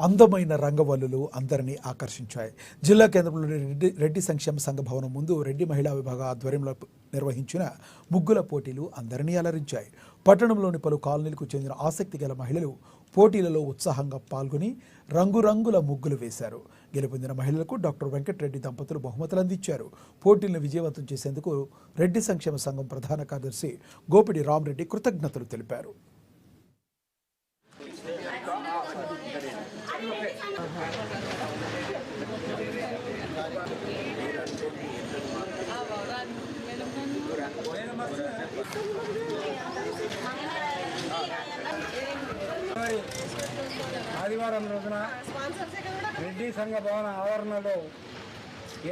అందమైన రంగవల్లులు అందరినీ ఆకర్షించాయి. జిల్లా కేంద్రంలోని రెడ్డి సంక్షేమ సంఘ భవనం ముందు రెడ్డి మహిళా విభాగ ఆధ్వర్యంలో నిర్వహించిన ముగ్గుల పోటీలు అందరినీ అలరించాయి. పట్టణంలోని పలు కాలనీలకు చెందిన ఆసక్తి గల మహిళలు పోటీలలో ఉత్సాహంగా పాల్గొని రంగురంగుల ముగ్గులు వేశారు. గెలుపొందిన మహిళలకు డాక్టర్ వెంకటరెడ్డి దంపతులు బహుమతులు అందించారు. పోటీలను విజయవంతం చేసేందుకు రెడ్డి సంక్షేమ సంఘం ప్రధాన కార్యదర్శి గోపిడి రామరెడ్డి కృతజ్ఞతలు తెలిపారు. ఆదివారం రోజున రెడ్డి సంఘ భవన ఆవరణలో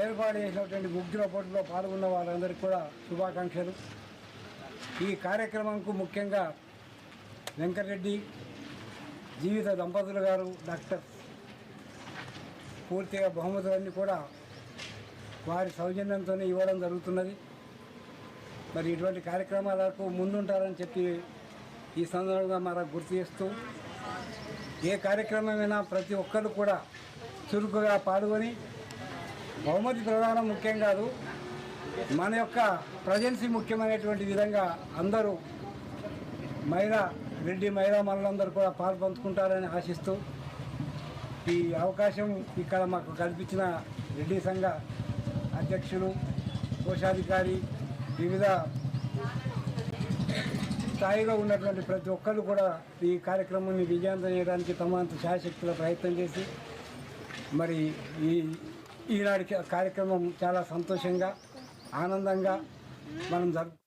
ఏర్పాటు చేసినటువంటి ముగ్గుల పోటీలో పాల్గొన్న వాళ్ళందరికీ కూడా శుభాకాంక్షలు. ఈ కార్యక్రమంకు ముఖ్యంగా వెంకటరెడ్డి జీవిత దంపతులు గారు డాక్టర్ పూర్తిగా బహుమతులన్నీ కూడా వారి సౌజన్యంతో ఇవ్వడం జరుగుతున్నది. మరి ఇటువంటి కార్యక్రమాలకు ముందుంటారని చెప్పి ఈ సందర్భంగా మనకు గుర్తు చేస్తూ, ఏ కార్యక్రమమైనా ప్రతి ఒక్కరు కూడా చురుకుగా పాల్గొని బహుమతి ప్రదానం ముఖ్యం కాదు, మన యొక్క ప్రజెన్సీ ముఖ్యమైనటువంటి విధంగా అందరూ రెడ్డి మహిళా మనులందరూ కూడా పాల్పంచుకుంటారని ఆశిస్తూ, ఈ అవకాశం ఇక్కడ మాకు కల్పించిన రెడ్డి సంఘ అధ్యక్షులు, కోశాధికారి, వివిధ స్థాయిలో ఉన్నటువంటి ప్రతి ఒక్కరు కూడా ఈ కార్యక్రమాన్ని విజయవంతం చేయడానికి తమ అంత శాయశక్తుల ప్రయత్నం చేసి మరి ఈనాటి కార్యక్రమం చాలా సంతోషంగా ఆనందంగా మనం